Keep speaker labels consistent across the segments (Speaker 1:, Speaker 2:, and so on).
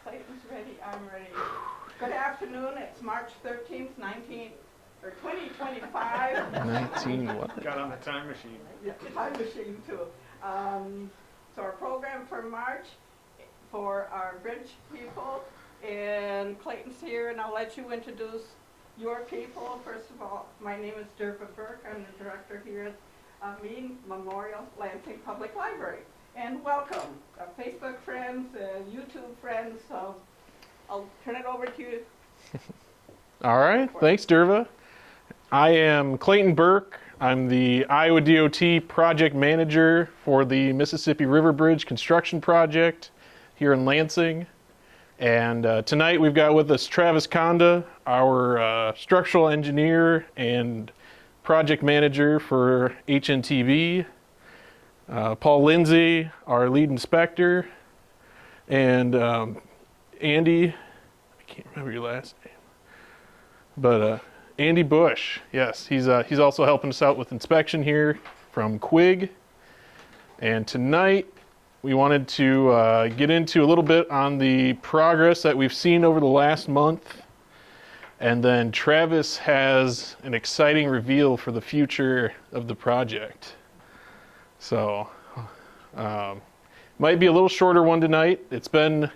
Speaker 1: Clayton's ready, I'm ready. Good afternoon, it's March 13th, 2025.
Speaker 2: 19 what?
Speaker 3: Got on the time machine.
Speaker 1: Yeah, time machine too. So our program for March for our bridge people, and Clayton's here, and I'll let you introduce your people. First of all, my name is Travis Burke. I'm the director here at Meehan Memorial Lansing Public Library. And welcome, Facebook friends, YouTube friends. So I'll turn it over to you.
Speaker 2: All right, thanks, Derva. I am Clayton Burke. I'm the Iowa DOT project manager for the Mississippi River Bridge construction project here in Lansing. And tonight we've got with us Travis Konda, our structural engineer and project manager for HNTV. Paul Lindsay, our lead inspector, and Andy, I can't remember your last name, but Andy Bush, yes, he's also helping us out with inspection here from Quig. And tonight we wanted to get into a little bit on the progress that we've seen over the last month, and then Travis has an exciting reveal for the future of the project. So, might be a little shorter one tonight. It's been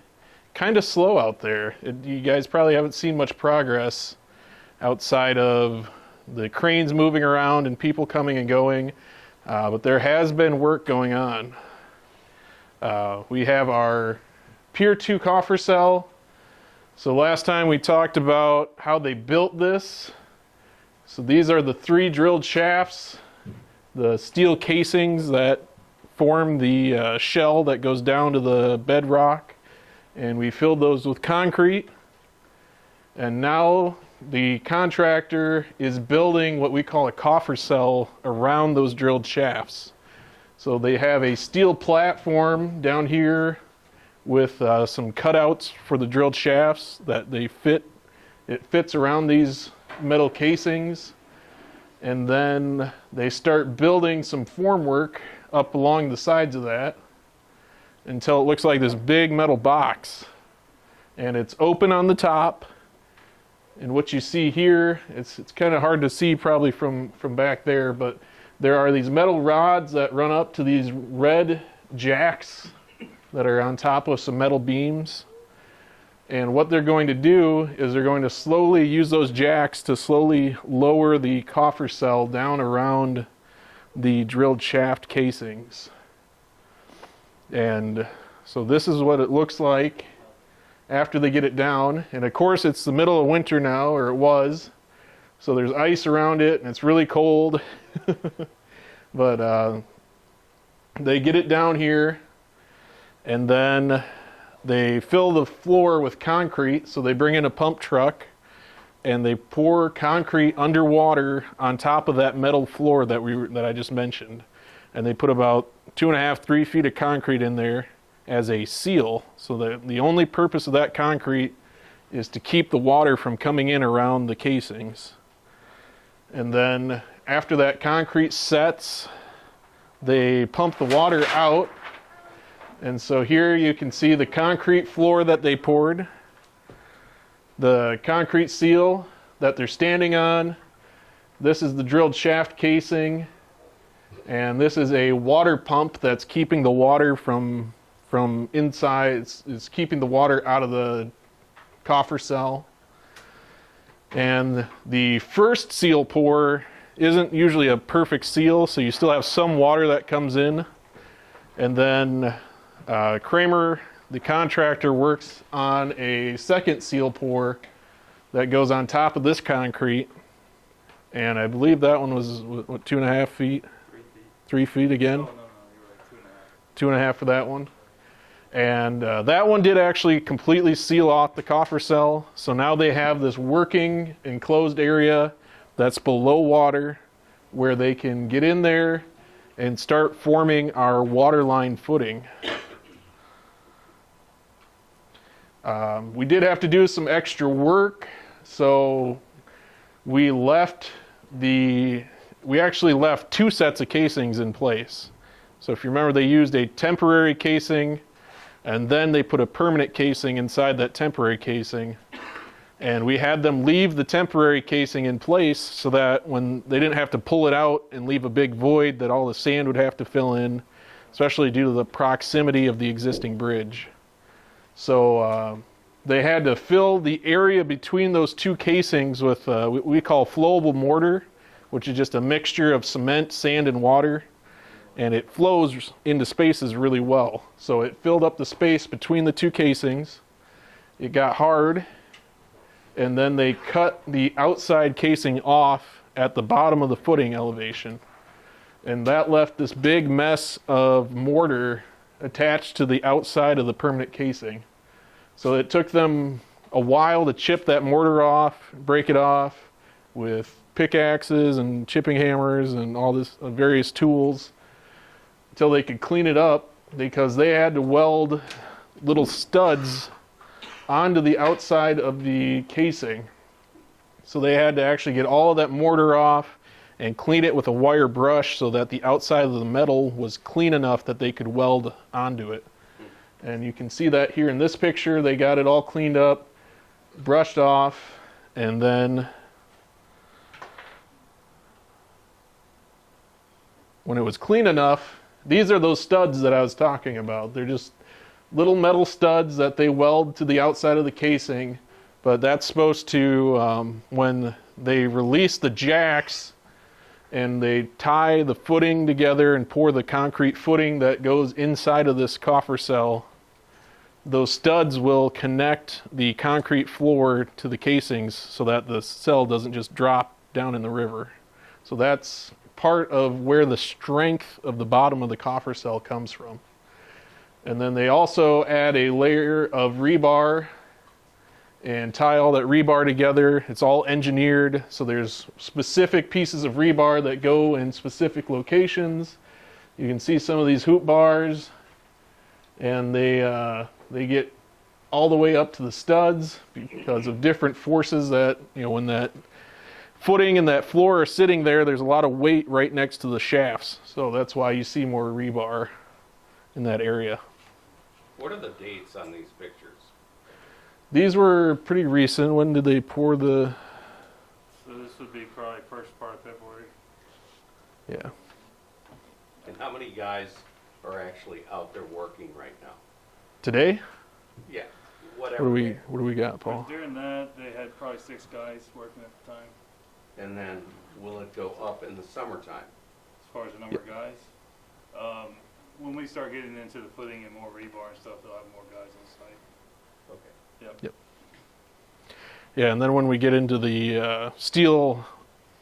Speaker 2: kind of slow out there. You guys probably haven't seen much progress outside of the cranes moving around and people coming and going, but there has been work going on. We have our Pier 2 coffer cell. So last time we talked about how they built this. So these are the 3 drilled shafts, the steel casings that form the shell that goes down to the bedrock, and we filled those with concrete. And now the contractor is building what we call a coffer cell around those drilled shafts. So they have a steel platform down here with some cutouts for the drilled shafts that they fit. It fits around these metal casings. And then they start building some formwork up along the sides of that until it looks like this big metal box. And it's open on the top. And what you see here, it's kind of hard to see probably from back there, but there are these metal rods that run up to these red jacks that are on top of some metal beams. And what they're going to do is they're going to slowly use those jacks to slowly lower the coffer cell down around the drilled shaft casings. And so this is what it looks like after they get it down. And of course it's the middle of winter now, or it was. So there's ice around it and it's really cold. But they get it down here, and then they fill the floor with concrete. So they bring in a pump truck and they pour concrete underwater on top of that metal floor that I just mentioned. And they put about 2.5 to 3 feet of concrete in there as a seal. So the only purpose of that concrete is to keep the water from coming in around the casings. And then after that concrete sets, they pump the water out. And so here you can see the concrete floor that they poured, the concrete seal that they're standing on. This is the drilled shaft casing, and this is a water pump that's keeping the water from inside. It's keeping the water out of the coffer cell. And the first seal pour isn't usually a perfect seal, so you still have some water that comes in. And then Kramer, the contractor, works on a second seal pour that goes on top of this concrete. And I believe that one was, what, 2.5 feet?
Speaker 3: 3 feet.
Speaker 2: 3 feet again?
Speaker 3: No, you're right, 2.5.
Speaker 2: 2.5 for that one. And that one did actually completely seal off the coffer cell. So now they have this working enclosed area that's below water where they can get in there and start forming our waterline footing. We did have to do some extra work, so we actually left 2 sets of casings in place. So if you remember, they used a temporary casing and then they put a permanent casing inside that temporary casing. And we had them leave the temporary casing in place so that when they didn't have to pull it out and leave a big void that all the sand would have to fill in, especially due to the proximity of the existing bridge. So they had to fill the area between those two casings with what we call flowable mortar, which is just a mixture of cement, sand, and water. And it flows into spaces really well. So it filled up the space between the two casings. It got hard. And then they cut the outside casing off at the bottom of the footing elevation. And that left this big mess of mortar attached to the outside of the permanent casing. So it took them a while to chip that mortar off, break it off with pickaxes and chipping hammers and all this various tools until they could clean it up, because they had to weld little studs onto the outside of the casing. So they had to actually get all of that mortar off and clean it with a wire brush so that the outside of the metal was clean enough that they could weld onto it. And you can see that here in this picture. They got it all cleaned up, brushed off, and then when it was clean enough, these are those studs that I was talking about. They're just little metal studs that they weld to the outside of the casing, but that's supposed to, when they release the jacks and they tie the footing together and pour the concrete footing that goes inside of this coffer cell, those studs will connect the concrete floor to the casings so that the cell doesn't just drop down in the river. So that's part of where the strength of the bottom of the coffer cell comes from. And then they also add a layer of rebar and tie all that rebar together. It's all engineered, so there's specific pieces of rebar that go in specific locations. You can see some of these hoop bars, and they get all the way up to the studs because of different forces that, when that footing and that floor are sitting there, there's a lot of weight right next to the shafts. So that's why you see more rebar in that area.
Speaker 4: What are the dates on these pictures?
Speaker 2: These were pretty recent. When did they pour the...
Speaker 3: So this would be probably first part of February.
Speaker 2: Yeah.
Speaker 4: And how many guys are actually out there working right now?
Speaker 2: Today?
Speaker 4: Yeah, whatever.
Speaker 2: What do we got, Paul?
Speaker 3: During that, they had probably 6 guys working at the time.
Speaker 4: And then will it go up in the summertime?
Speaker 3: As far as the number of guys, when we start getting into the footing and more rebar and stuff, they'll have more guys on site.
Speaker 4: Okay.
Speaker 3: Yep.
Speaker 2: Yeah, and then when we get into the steel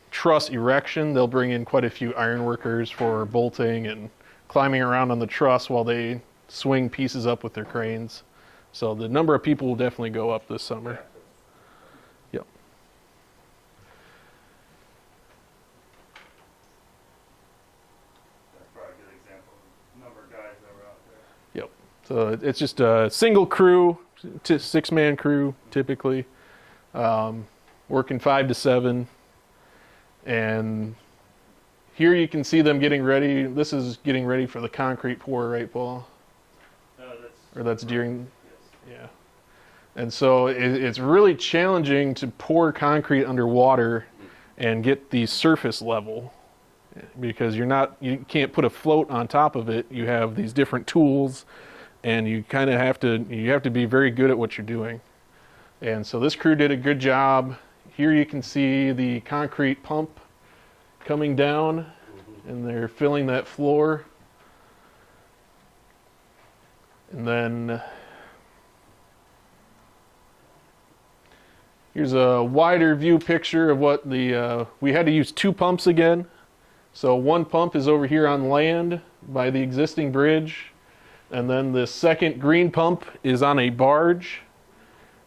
Speaker 2: truss erection, they'll bring in quite a few iron workers for bolting and climbing around on the truss while they swing pieces up with their cranes. So the number of people will definitely go up this summer. Yep.
Speaker 3: That's probably a good example of the number of guys that were out there.
Speaker 2: Yep. So it's just a single crew, 6-man crew typically, working 5 to 7. And here you can see them getting ready. This is getting ready for the concrete pour, right, Paul? Or that's during, yeah. And so it's really challenging to pour concrete underwater and get the surface level, because you can't put a float on top of it. You have these different tools, and you kind of have to be very good at what you're doing. And so this crew did a good job. Here you can see the concrete pump coming down, and they're filling that floor. And then here's a wider view picture of what we had to use 2 pumps again. So one pump is over here on land by the existing bridge, and then the second green pump is on a barge,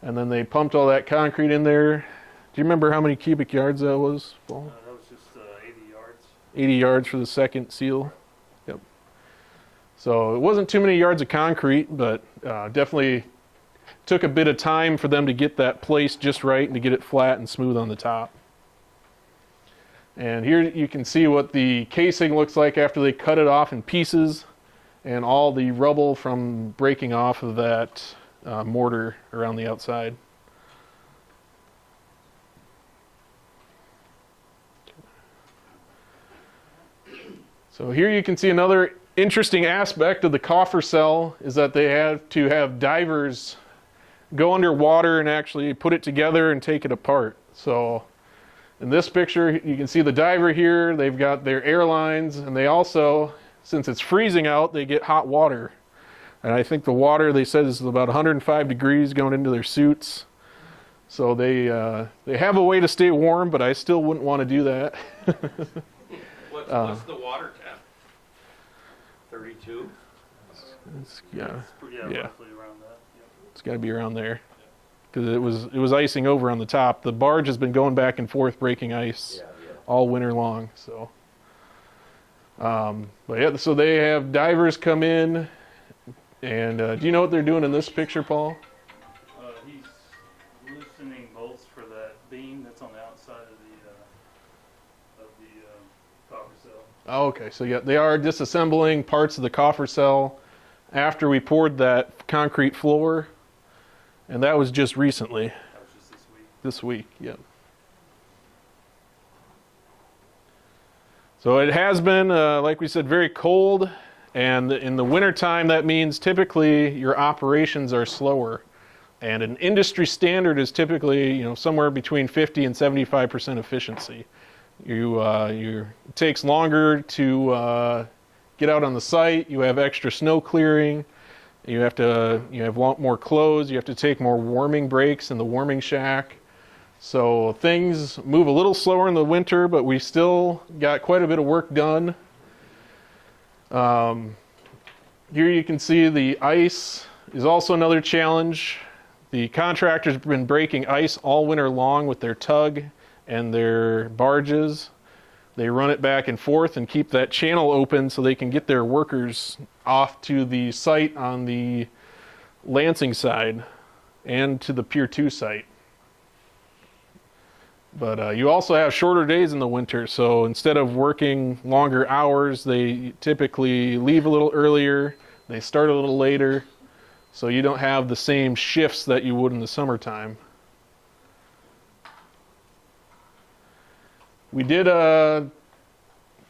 Speaker 2: and then they pumped all that concrete in there. Do you remember how many cubic yards that was, Paul?
Speaker 3: That was just 80 yards.
Speaker 2: 80 yards for the second seal. Yep. So it wasn't too many yards of concrete, but definitely took a bit of time for them to get that placed just right and to get it flat and smooth on the top. And here you can see what the casing looks like after they cut it off in pieces. and all the rubble from breaking off of that mortar around the outside. So here you can see another interesting aspect of the coffer cell is that they have to have divers go underwater and actually put it together and take it apart. So in this picture, you can see the diver here. They've got their air lines, and they also, since it's freezing out, they get hot water. And I think the water, they said, is about 105 degrees going into their suits. So they have a way to stay warm, but I still wouldn't want to do that.
Speaker 4: What's the water temp? 32?
Speaker 2: Yeah,
Speaker 3: Roughly around that. Yep.
Speaker 2: it's got to be around there because it was icing over on the top. The barge has been going back and forth breaking ice all winter long. So, but yeah, so they have divers come in, and do you know what they're doing in this picture, Paul?
Speaker 3: He's loosening bolts for that beam that's on the outside of the copper cell.
Speaker 2: Oh, okay, so yeah, they are disassembling parts of the coffer cell after we poured that concrete floor, and that was just recently.
Speaker 3: That was just this week.
Speaker 2: This week, yep. So it has been, like we said, very cold, and in the wintertime that means typically your operations are slower. And an industry standard is typically, somewhere between 50 and 75% efficiency. It takes longer to get out on the site. You have extra snow clearing. You have more clothes. You have to take more warming breaks in the warming shack. So things move a little slower in the winter, but we still got quite a bit of work done. Here you can see the ice is also another challenge. The contractors have been breaking ice all winter long with their tug and their barges. They run it back and forth and keep that channel open so they can get their workers off to the site on the Lansing side and to the Pier 2 site. But you also have shorter days in the winter, so instead of working longer hours, they typically leave a little earlier, they start a little later, so you don't have the same shifts that you would in the summertime. We did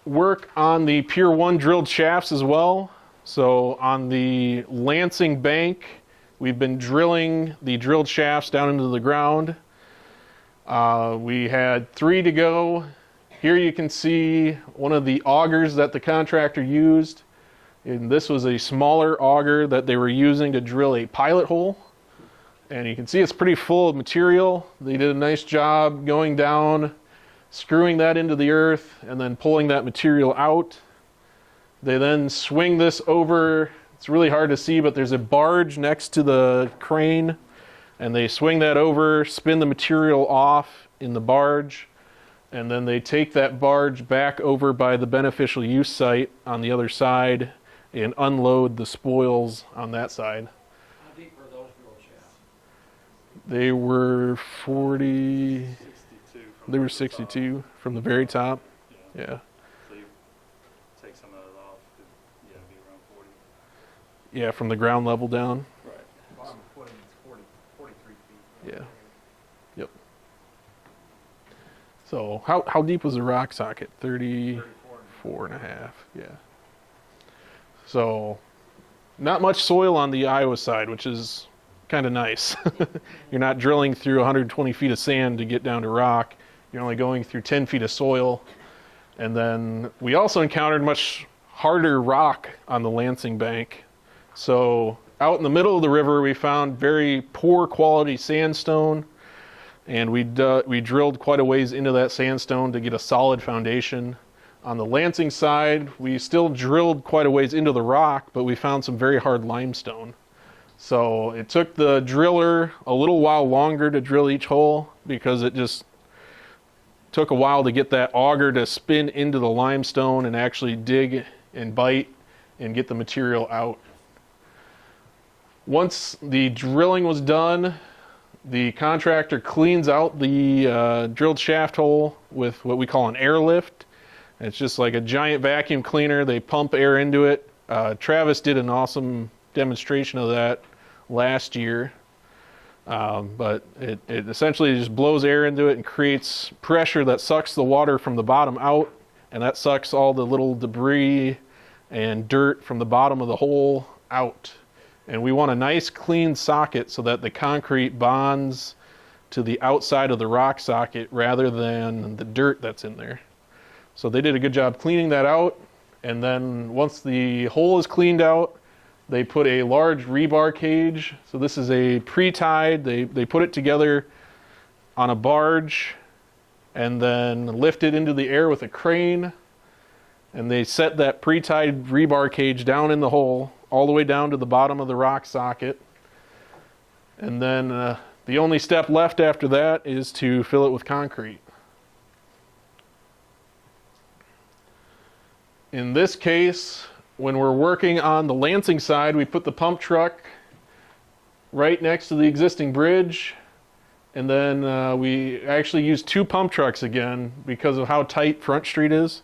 Speaker 2: work on the Pier 1 drilled shafts as well. So on the Lansing bank, we've been drilling the drilled shafts down into the ground. We had 3 to go. Here you can see one of the augers that the contractor used. And this was a smaller auger that they were using to drill a pilot hole. And you can see it's pretty full of material. They did a nice job going down, screwing that into the earth, and then pulling that material out. They then swing this over. It's really hard to see, but there's a barge next to the crane. And they swing that over, spin the material off in the barge, and then they take that barge back over by the beneficial use site on the other side and unload the spoils on that side.
Speaker 5: How deep were those drill shafts?
Speaker 2: They were 40,
Speaker 3: 62 from
Speaker 2: they were
Speaker 3: the
Speaker 2: 62 from the very top.
Speaker 3: top.
Speaker 2: Yeah.
Speaker 3: So you take some of it off, it'd be around 40.
Speaker 2: Yeah, from the ground level down.
Speaker 3: Right.
Speaker 5: Bottom footing is 43 feet.
Speaker 2: Yeah. Yep. So how deep was the rock socket? 34 and a half. Yeah. So not much soil on the Iowa side, which is kind of nice. You're not drilling through 120 feet of sand to get down to rock. You're only going through 10 feet of soil. And then we also encountered much harder rock on the Lansing bank. So out in the middle of the river, we found very poor quality sandstone, and we drilled quite a ways into that sandstone to get a solid foundation. On the Lansing side, we still drilled quite a ways into the rock, but we found some very hard limestone. So it took the driller a little while longer to drill each hole because it just took a while to get that auger to spin into the limestone and actually dig and bite and get the material out. Once the drilling was done, the contractor cleans out the drilled shaft hole with what we call an airlift. It's just like a giant vacuum cleaner. They pump air into it Travis did an awesome demonstration of that last year. But it essentially just blows air into it and creates pressure that sucks the water from the bottom out, and that sucks all the little debris and dirt from the bottom of the hole out. And we want a nice clean socket so that the concrete bonds to the outside of the rock socket rather than the dirt that's in there. So they did a good job cleaning that out, and then once the hole is cleaned out, they put a large rebar cage. So this is a pre-tied, they put it together on a barge and then lift it into the air with a crane, and they set that pre-tied rebar cage down in the hole all the way down to the bottom of the rock socket. And then the only step left after that is to fill it with concrete. In this case, when we're working on the Lansing side, we put the pump truck right next to the existing bridge, and then we actually use 2 pump trucks again because of how tight Front Street is.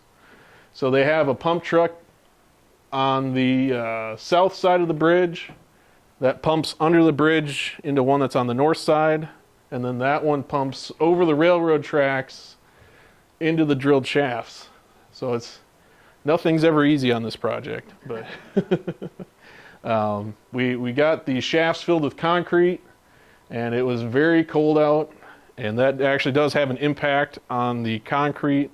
Speaker 2: So they have a pump truck on the south side of the bridge that pumps under the bridge into one that's on the north side, and then that one pumps over the railroad tracks into the drilled shafts. So nothing's ever easy on this project, but we got the shafts filled with concrete, and it was very cold out, and that actually does have an impact on the concrete.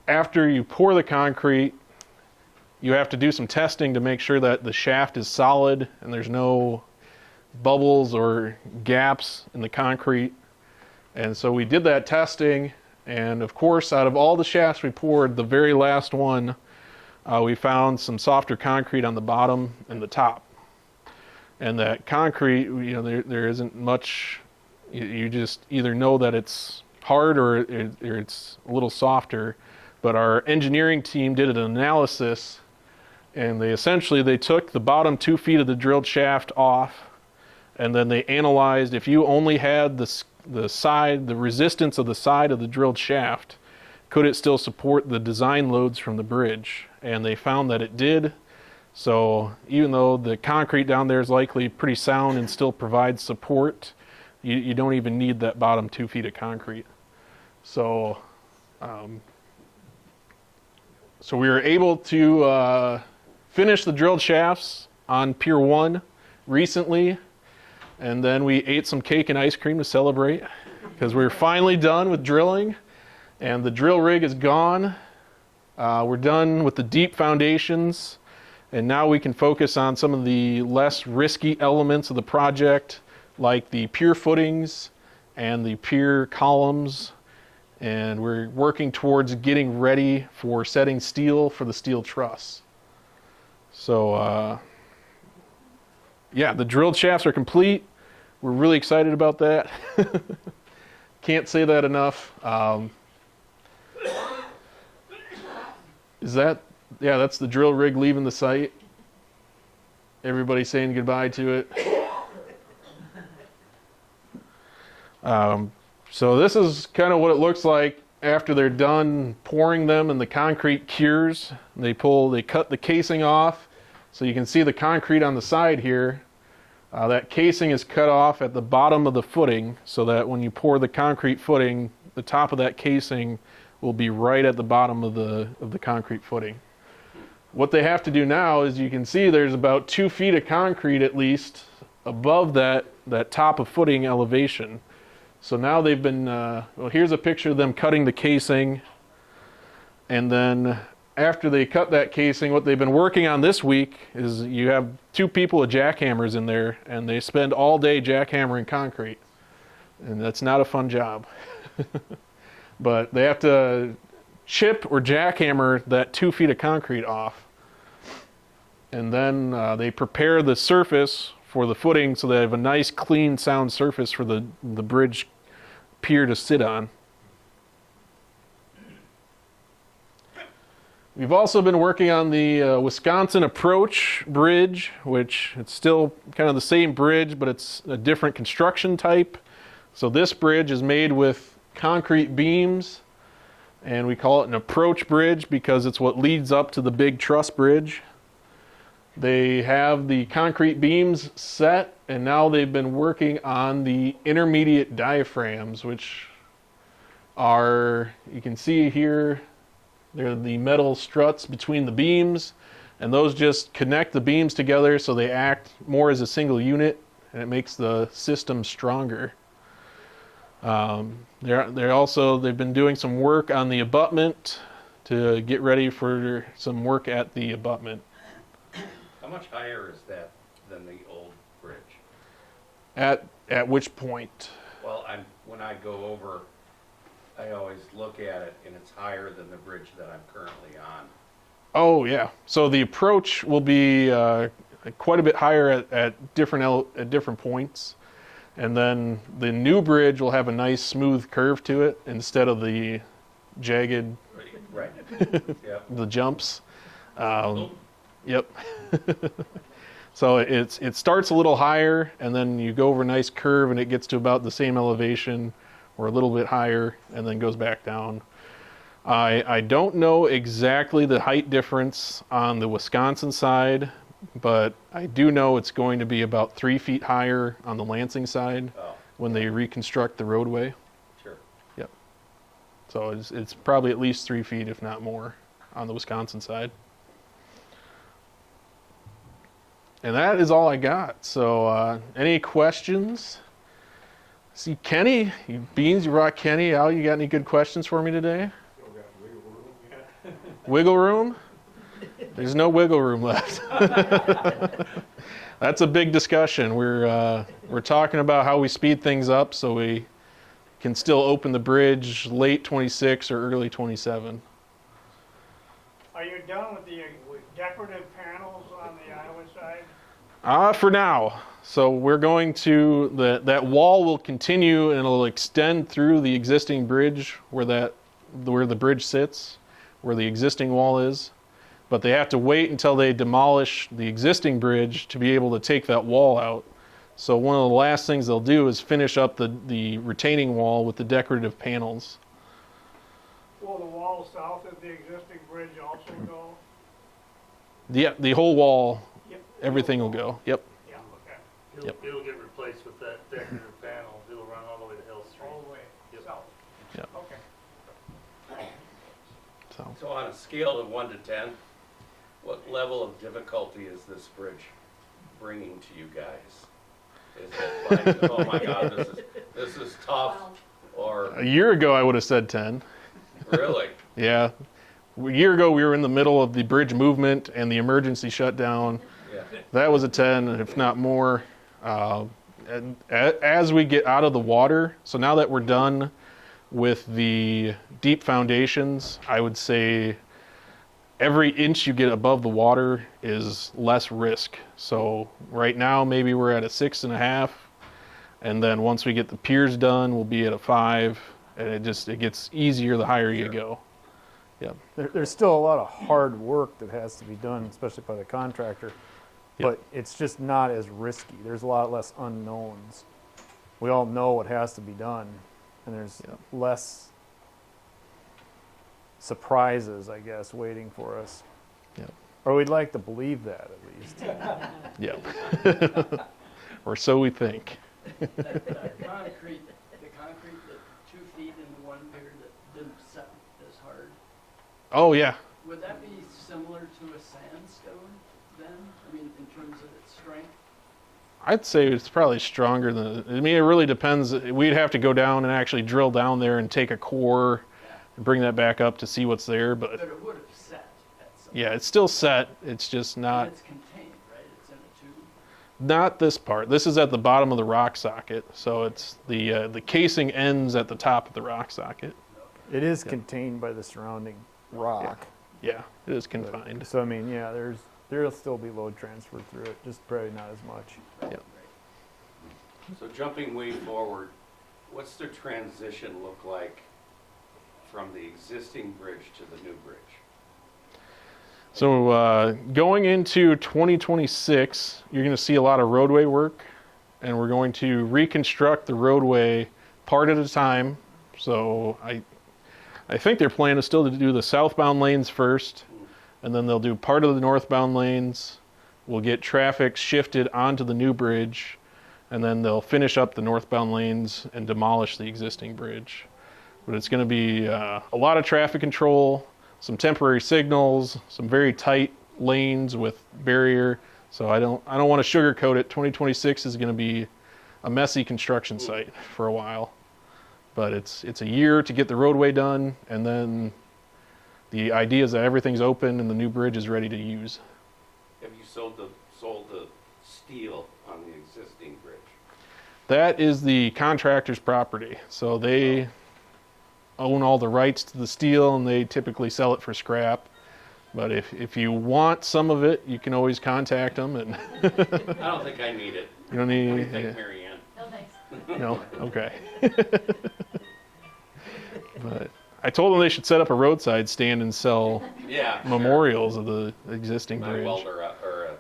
Speaker 2: After you pour the concrete, you have to do some testing to make sure that the shaft is solid and there's no bubbles or gaps in the concrete. And so we did that testing, and of course, out of all the shafts we poured, the very last one, we found some softer concrete on the bottom and the top. And that concrete, there isn't much, you just either know that it's hard or it's a little softer. But our engineering team did an analysis, and they took the bottom 2 feet of the drilled shaft off, and then they analyzed if you only had the resistance of the side of the drilled shaft, could it still support the design loads from the bridge? And they found that it did. So even though the concrete down there is likely pretty sound and still provides support, you don't even need that bottom 2 feet of concrete. So we were able to finish the drilled shafts on Pier 1 recently, and then we ate some cake and ice cream to celebrate because we were finally done with drilling, and the drill rig is gone. We're done with the deep foundations, and now we can focus on some of the less risky elements of the project, like the pier footings and the pier columns. And we're working towards getting ready for setting steel for the steel truss. So, the drilled shafts are complete. We're really excited about that. Can't say that enough. That's the drill rig leaving the site. Everybody saying goodbye to it. So this is kind of what it looks like after they're done pouring them and the concrete cures. They cut the casing off, so you can see the concrete on the side here. That casing is cut off at the bottom of the footing, so that when you pour the concrete footing, the top of that casing will be right at the bottom of the concrete footing. What they have to do now is, you can see there's about 2 feet of concrete at least above that top of footing elevation. So now they've been, here's a picture of them cutting the casing, and then after they cut that casing, what they've been working on this week is you have 2 people with jackhammers in there, and they spend all day jackhammering concrete, and that's not a fun job. But they have to chip or jackhammer that 2 feet of concrete off, and then they prepare the surface for the footing so they have a nice, clean, sound surface for the bridge pier to sit on. We've also been working on the Wisconsin Approach Bridge, which it's still kind of the same bridge, but it's a different construction type. So this bridge is made with concrete beams and we call it an approach bridge because it's what leads up to the big truss bridge. They have the concrete beams set, and now they've been working on the intermediate diaphragms, which are, you can see here, they're the metal struts between the beams, and those just connect the beams together so they act more as a single unit, and it makes the system stronger. They've been doing some work on the abutment to get ready for some work at the abutment.
Speaker 4: How much higher is that than the old bridge?
Speaker 2: At which point?
Speaker 4: Well, when I go over, I always look at it and it's higher than the bridge that I'm currently on.
Speaker 2: Oh yeah. So the approach will be quite a bit higher at different points, and then the new bridge will have a nice smooth curve to it instead of the jagged,
Speaker 4: Right. Yep.
Speaker 2: the jumps. Yep. So it starts a little higher, and then you go over a nice curve, and it gets to about the same elevation, or a little bit higher, and then goes back down. I don't know exactly the height difference on the Wisconsin side, but I do know it's going to be about 3 feet higher on the Lansing side when they reconstruct the roadway.
Speaker 4: Sure.
Speaker 2: Yep. So it's probably at least 3 feet, if not more, on the Wisconsin side. And that is all I got. So any questions? See, Kenny, you brought Kenny. Al, you got any good questions for me today?
Speaker 5: Still got wiggle room yet?
Speaker 2: Wiggle room? There's no wiggle room left. That's a big discussion. We're talking about how we speed things up so we can still open the bridge late 26 or early 27.
Speaker 6: Are you done with the decorative panels on the Iowa side?
Speaker 2: For now. So we're going to, that wall will continue and it'll extend through the existing bridge where the bridge sits, where the existing wall is. But they have to wait until they demolish the existing bridge to be able to take that wall out. So one of the last things they'll do is finish up the retaining wall with the decorative panels.
Speaker 6: Will the wall south of the existing bridge also go?
Speaker 2: The whole wall,
Speaker 6: Yep.
Speaker 2: everything will go. Yep.
Speaker 6: Yeah, okay.
Speaker 2: Yep.
Speaker 3: It'll get replaced with that decorative panel. It'll run all the way to Hill Street.
Speaker 6: All the way
Speaker 3: Yep.
Speaker 6: south?
Speaker 2: Yep.
Speaker 6: Okay.
Speaker 4: So on a scale of 1 to 10, what level of difficulty is this bridge bringing to you guys? Is it like, oh my God, this is tough, or
Speaker 2: A year ago, I would have said 10.
Speaker 4: really?
Speaker 2: Yeah. A year ago, we were in the middle of the bridge movement and the emergency shutdown.
Speaker 4: Yeah.
Speaker 2: That was a 10, if not more. And as we get out of the water, so now that we're done with the deep foundations, I would say every inch you get above the water is less risk. So right now, maybe we're at a 6.5, and then once we get the piers done, we'll be at a 5, and it gets easier the higher you go. Yep.
Speaker 7: There's still a lot of hard work that has to be done, especially by the contractor, but it's just not as risky. There's a lot less unknowns. We all know what has to be done, and there's less surprises, I guess, waiting for us.
Speaker 2: Yep.
Speaker 7: Or we'd like to believe that, at least.
Speaker 2: Yep. Or so we think.
Speaker 8: The concrete that 2 feet in the one pier that didn't set as hard,
Speaker 2: Oh, yeah.
Speaker 8: would that be similar to a sandstone then? I mean, in terms of its strength?
Speaker 2: I'd say it's probably stronger than, I mean, it really depends. We'd have to go down and actually drill down there and take a core and bring that back up to see what's there.
Speaker 8: But it would have set at some
Speaker 2: Yeah, it's still set. It's just
Speaker 8: And
Speaker 2: not,
Speaker 8: it's contained, right? It's in a tube?
Speaker 2: not this part. This is at the bottom of the rock socket. So it's the casing ends at the top of the rock socket.
Speaker 7: It is contained by the surrounding rock.
Speaker 2: Yeah, it is
Speaker 7: but-
Speaker 2: confined.
Speaker 7: So, I mean, yeah, there'll still be load transfer through it, just probably not as much.
Speaker 2: Yep.
Speaker 4: So jumping way forward, what's the transition look like from the existing bridge to the new bridge?
Speaker 2: So going into 2026, you're going to see a lot of roadway work, and we're going to reconstruct the roadway part at a time. So I I think their plan is still to do the southbound lanes first, and then they'll do part of the northbound lanes. We'll get traffic shifted onto the new bridge, and then they'll finish up the northbound lanes and demolish the existing bridge. But it's going to be a lot of traffic control, some temporary signals, some very tight lanes with barrier. So I don't want to sugarcoat it. 2026 is going to be a messy construction site for a while. But it's a year to get the roadway done, and then the idea is that everything's open and the new bridge is ready to use.
Speaker 4: Have you sold the steel on the existing bridge?
Speaker 2: That is the contractor's property. So they own all the rights to the steel, and they typically sell it for scrap. But if you want some of it, you can always contact them. And
Speaker 4: I don't think I need it.
Speaker 2: you don't need
Speaker 4: What do you
Speaker 2: any.
Speaker 4: think, Mary Ann?
Speaker 9: No thanks.
Speaker 2: No, okay. But I told them they should set up a roadside stand and sell
Speaker 4: Yeah.
Speaker 2: memorials of the existing
Speaker 4: My
Speaker 2: bridge.
Speaker 4: welder out, or a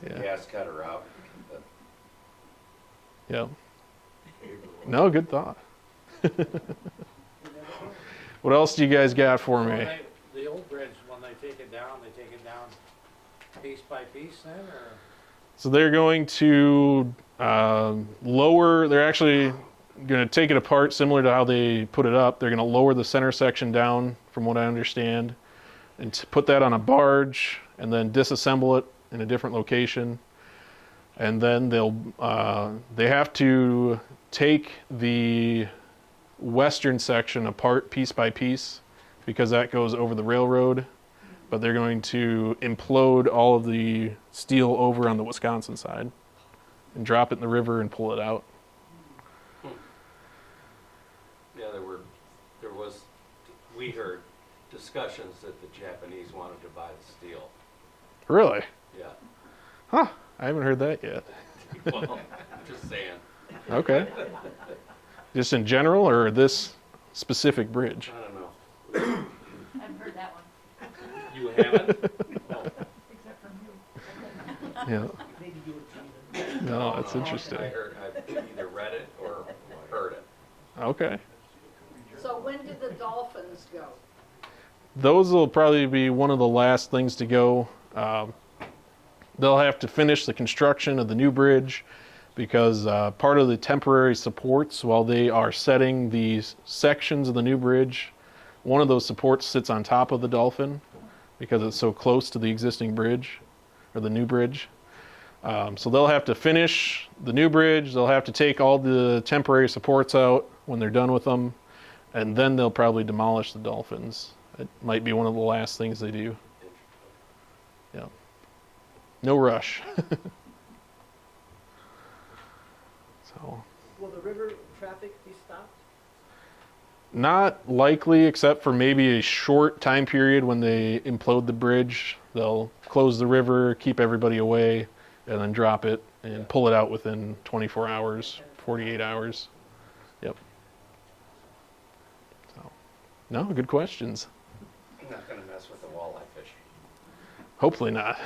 Speaker 2: Yeah.
Speaker 4: gas cutter out.
Speaker 2: Yeah. No, good thought. What else do you guys got for me?
Speaker 5: The old bridge, when they take it down piece by piece then, or?
Speaker 2: So they're going to lower, they're actually going to take it apart similar to how they put it up. They're going to lower the center section down, from what I understand, and put that on a barge and then disassemble it in a different location. And then they have to take the western section apart piece by piece because that goes over the railroad. But they're going to implode all of the steel over on the Wisconsin side and drop it in the river and pull it out.
Speaker 4: Yeah, we heard discussions that the Japanese wanted to buy the steel.
Speaker 2: Really?
Speaker 4: Yeah.
Speaker 2: Huh. I haven't heard that yet.
Speaker 4: Well, just saying.
Speaker 2: Okay. Just in general, or this specific bridge?
Speaker 4: I don't know.
Speaker 9: I've heard that one,
Speaker 4: You haven't? Oh.
Speaker 9: except from you.
Speaker 2: Yeah.
Speaker 8: Maybe you would
Speaker 2: No,
Speaker 4: No,
Speaker 2: that's
Speaker 4: no,
Speaker 2: interesting.
Speaker 4: I've either read it or heard it.
Speaker 2: Okay.
Speaker 1: So when did the dolphins go?
Speaker 2: Those will probably be one of the last things to go. They'll have to finish the construction of the new bridge because part of the temporary supports while they are setting these sections of the new bridge, one of those supports sits on top of the dolphin because it's so close to the existing bridge or the new bridge. So they'll have to finish the new bridge. They'll have to take all the temporary supports out when they're done with them, and then they'll probably demolish the dolphins. It might be one of the last things they do. Yeah. No rush. So.
Speaker 8: Will the river traffic be stopped?
Speaker 2: Not likely, except for maybe a short time period when they implode the bridge. They'll close the river, keep everybody away, and then drop it and pull it out within 24 hours, 48 hours. Yep. So, no, good questions.
Speaker 4: I'm not going to mess with the walleye fishing.
Speaker 2: Hopefully not.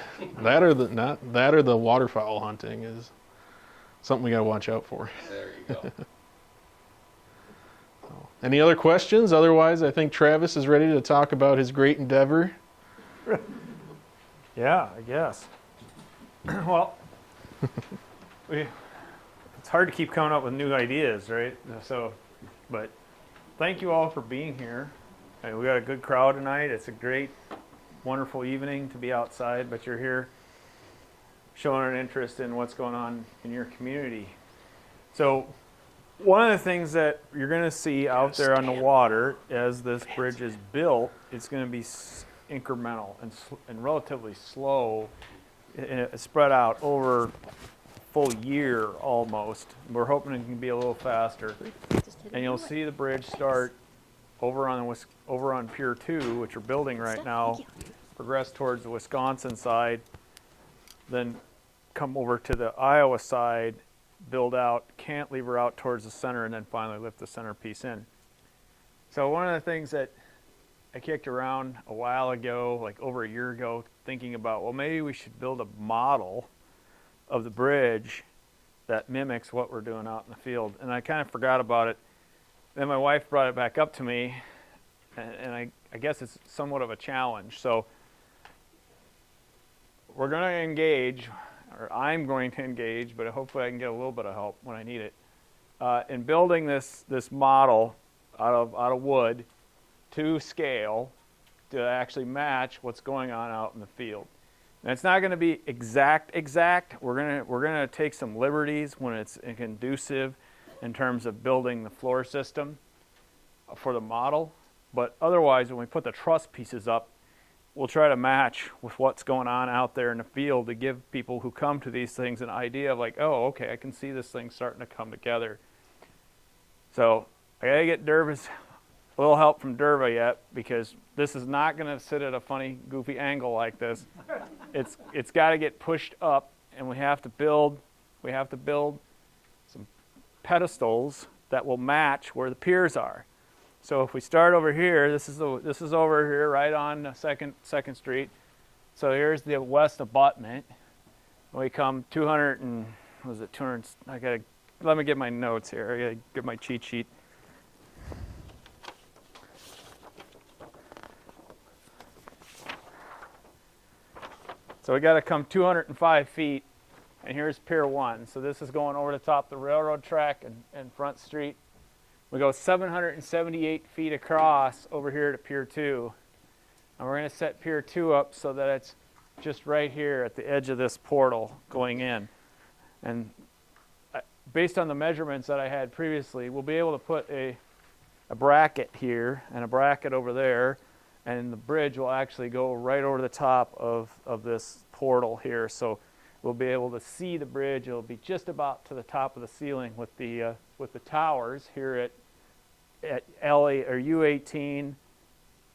Speaker 2: That or the waterfowl hunting is something we got to watch out for.
Speaker 4: There you go.
Speaker 2: Any other questions? Otherwise, I think Travis is ready to talk about his great endeavor.
Speaker 7: Yeah, I guess. Well, it's hard to keep coming up with new ideas, right? So, but thank you all for being here. We got a good crowd tonight. It's a great, wonderful evening to be outside, but you're here showing an interest in what's going on in your community. So, one of the things that you're going to see out there on the water as this bridge is built, it's going to be incremental and relatively slow, spread out over a full year almost. We're hoping it can be a little faster. And you'll see the bridge start over on Pier 2, which we're building right now, progress towards the Wisconsin side, then come over to the Iowa side, build out, cantilever out towards the center, and then finally lift the centerpiece in. So one of the things that I kicked around a while ago, like over a year ago, thinking about, well, maybe we should build a model of the bridge that mimics what we're doing out in the field. And I kind of forgot about it. Then my wife brought it back up to me, and I guess it's somewhat of a challenge. So we're going to engage, or I'm going to engage, but hopefully I can get a little bit of help when I need it, in building this model out of wood to scale to actually match what's going on out in the field. And it's not going to be exact. We're going to take some liberties when it's conducive in terms of building the floor system for the model. But otherwise, when we put the truss pieces up, we'll try to match with what's going on out there in the field to give people who come to these things an idea of like, oh, okay, I can see this thing starting to come together. So I got to get Derva's, a little help from Derva yet, because this is not going to sit at a funny, goofy angle like this. It's got to get pushed up, and we have to build some pedestals that will match where the piers are. So if we start over here, this is over here right on Second Street. So here's the west abutment. We come 200 and was it 200? Let me get my notes here. I gotta get my cheat sheet. So we got to come 205 feet, and here's Pier 1. So this is going over the top of the railroad track and Front Street. We go 778 feet across over here to Pier 2. And we're going to set Pier 2 up so that it's just right here at the edge of this portal going in. And based on the measurements that I had previously, we'll be able to put a bracket here and a bracket over there, and the bridge will actually go right over the top of this portal here. So we'll be able to see the bridge. It'll be just about to the top of the ceiling with the towers here at L8 or U18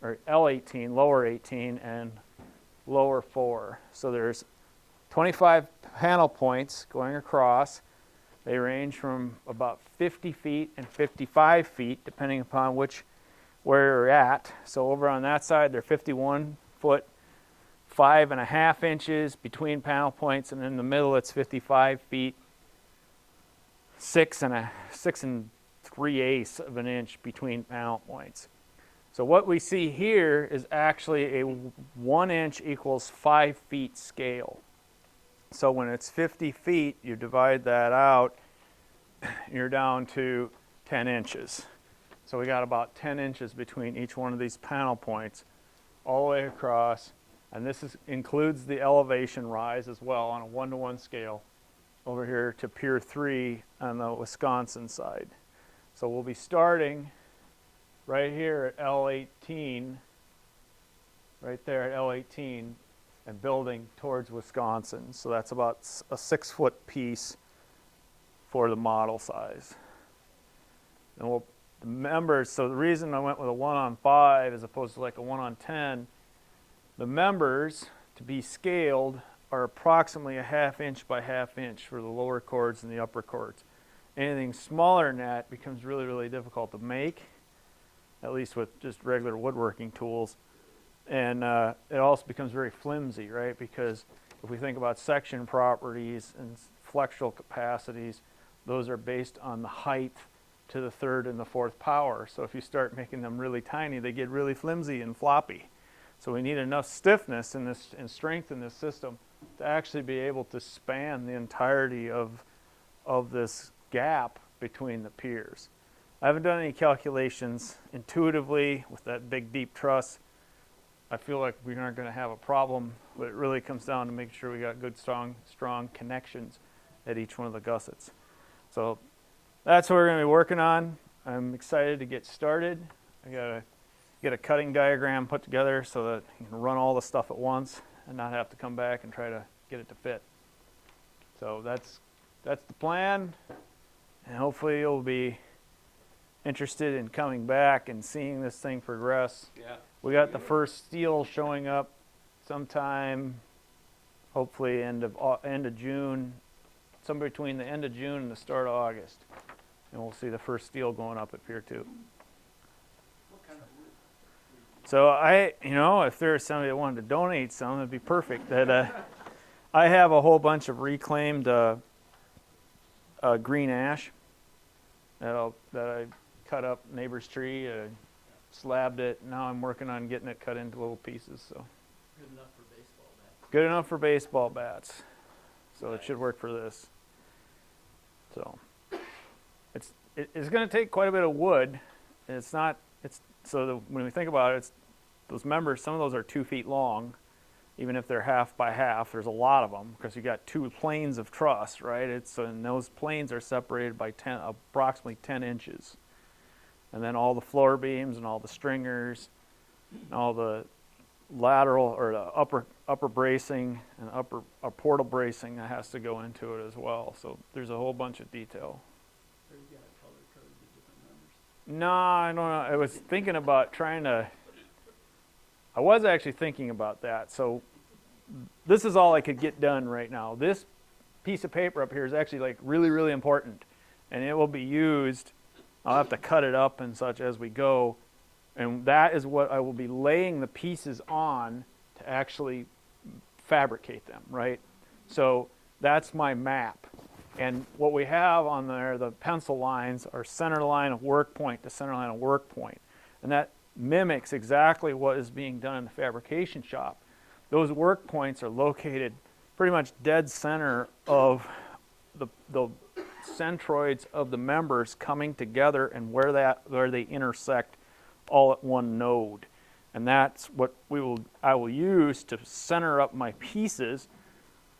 Speaker 7: or L18, lower 18, and lower 4. So there's 25 panel points going across. They range from about 50 feet and 55 feet, depending upon where you're at. So over on that side, they're 51 foot, 5.5 inches between panel points, and in the middle, it's 55 feet, 6 3/8 of an inch between panel points. So what we see here is actually a 1 inch equals 5 feet scale. So when it's 50 feet, you divide that out, you're down to 10 inches. So we got about 10 inches between each one of these panel points all the way across. And this includes the elevation rise as well on a 1-to-1 scale over here to Pier 3 on the Wisconsin side. So we'll be starting right here at L18, right there at L18, and building towards Wisconsin. So that's about a 6-foot piece for the model size. And the members, so the reason I went with a 1-on-5 as opposed to like a 1-on-10, the members to be scaled are approximately a 1/2 inch by 1/2 inch for the lower chords and the upper chords. Anything smaller than that becomes really, really difficult to make, at least with just regular woodworking tools. And it also becomes very flimsy, right? Because if we think about section properties and flexural capacities, those are based on the height to the 3rd and the 4th power. So if you start making them really tiny, they get really flimsy and floppy. So we need enough stiffness in this and strength in this system to actually be able to span the entirety of this gap between the piers. I haven't done any calculations intuitively with that big deep truss. I feel like we aren't going to have a problem, but it really comes down to making sure we got good, strong connections at each one of the gussets. So that's what we're going to be working on. I'm excited to get started. I got to get a cutting diagram put together so that you can run all the stuff at once and not have to come back and try to get it to fit. So that's the plan, and hopefully you'll be interested in coming back and seeing this thing progress.
Speaker 4: Yeah.
Speaker 7: We got the first steel showing up sometime, hopefully end of June, somewhere between the end of June and the start of August. And we'll see the first steel going up at Pier 2.
Speaker 8: What kind of wood?
Speaker 7: So if there's somebody that wanted to donate some, it'd be perfect. That I have a whole bunch of reclaimed green ash that I cut up neighbor's tree, slabbed it. Now I'm working on getting it cut into little pieces. So
Speaker 8: Good enough for baseball bat.
Speaker 7: good enough for baseball bats. So it should work for this. So it's going to take quite a bit of wood. It's not. When we think about it, those members. Some of those are 2 feet long, even if they're half by half. There's a lot of them because you got 2 planes of truss, right? And those planes are separated by approximately 10 inches. And then all the floor beams and all the stringers, and all the lateral or the upper bracing and portal bracing that has to go into it as well. So there's a whole bunch of detail.
Speaker 8: Or you got to color code the different members.
Speaker 7: No, I don't know. I was thinking about I was actually thinking about that. So this is all I could get done right now. This piece of paper up here is actually like really, really important, and it will be used. I'll have to cut it up and such as we go, and that is what I will be laying the pieces on to actually fabricate them, right? So that's my map. And what we have on there, the pencil lines, are center line of work point to center line of work point. And that mimics exactly what is being done in the fabrication shop. Those work points are located pretty much dead center of the centroids of the members coming together and where they intersect all at one node. And that's what I will use to center up my pieces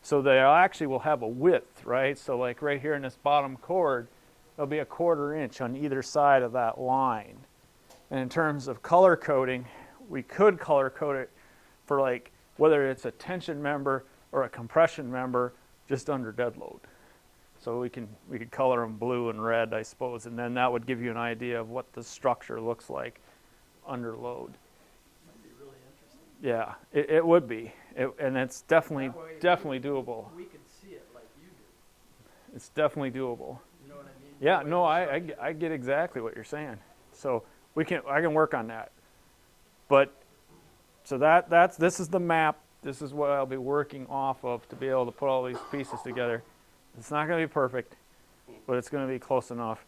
Speaker 7: so they actually will have a width, right? So like right here in this bottom chord, there'll be a 1/4 inch on either side of that line. And in terms of color coding, we could color code it for like whether it's a tension member or a compression member just under dead load. So we could color them blue and red, I suppose, and then that would give you an idea of what the structure looks like under load.
Speaker 8: Might be really interesting.
Speaker 7: Yeah, it would be, and it's definitely
Speaker 8: That way
Speaker 7: doable.
Speaker 8: We could see it like you do.
Speaker 7: It's definitely doable.
Speaker 8: You know what I mean?
Speaker 7: Yeah,
Speaker 8: That way
Speaker 7: no,
Speaker 8: the
Speaker 7: I get exactly what you're saying. So I can work on that. But so this is the map. This is what I'll be working off of to be able to put all these pieces together. It's not going to be perfect, but it's going to be close enough.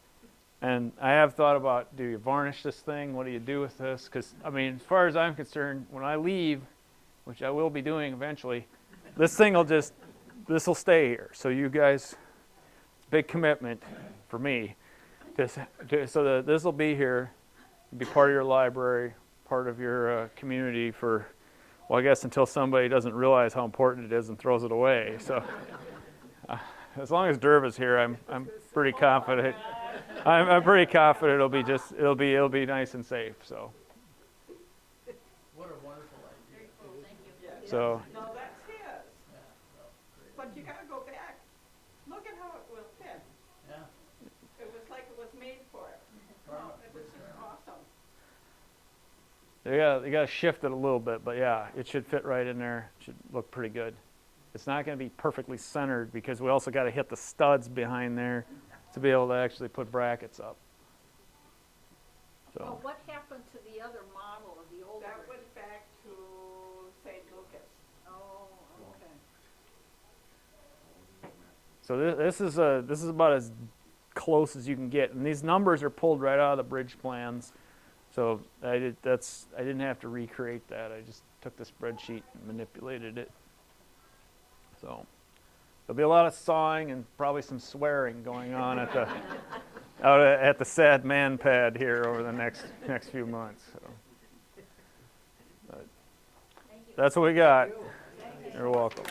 Speaker 7: And I have thought about, do you varnish this thing? What do you do with this? Because, I mean, as far as I'm concerned, when I leave, which I will be doing eventually, this will stay here. So you guys, big commitment for me. So that this will be here, be part of your library, part of your community for, well, I guess until somebody doesn't realize how important it is and throws it away. So as long as Derv is here, I'm pretty confident. I'm pretty confident it'll be nice and safe. So.
Speaker 8: What a wonderful idea.
Speaker 9: Very cool, thank you.
Speaker 1: Yeah.
Speaker 7: So.
Speaker 1: No, that's his.
Speaker 8: Yeah, well, great.
Speaker 1: But you gotta go back. Look at how it will fit.
Speaker 8: Yeah.
Speaker 1: It was like it was made for it. No, it was just awesome.
Speaker 7: You got to shift it a little bit, but yeah, it should fit right in there. It should look pretty good. It's not going to be perfectly centered because we also got to hit the studs behind there to be able to actually put brackets up.
Speaker 9: Well,
Speaker 7: So
Speaker 9: what happened to the other model of the old
Speaker 1: That
Speaker 9: version?
Speaker 1: went back to St. Lucas.
Speaker 9: Oh, okay.
Speaker 7: so this is about as close as you can get, and these numbers are pulled right out of the bridge plans. So I didn't have to recreate that. I just took the spreadsheet and manipulated it. So there'll be a lot of sawing and probably some swearing going on out at the sad man pad here over the next few months. So. But
Speaker 9: Thank you.
Speaker 7: that's what we got. You're welcome.